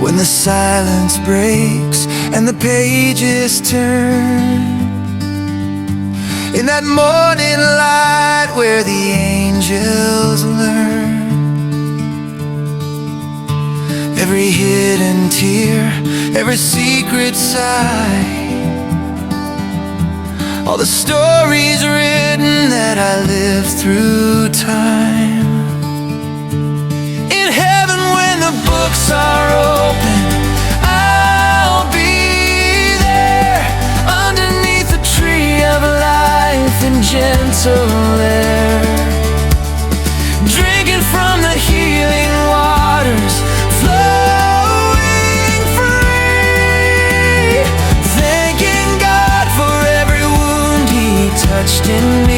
when the silence breaks and the pages turn, in that morning light where the angels learn. Every hidden tear, every secret sigh, all the stories written that I lived through time. In heaven when the books are open, I'll be there, underneath the tree of life in gentle air, drinking from the healing waters, flowing free, thanking God for every wound He touched in me.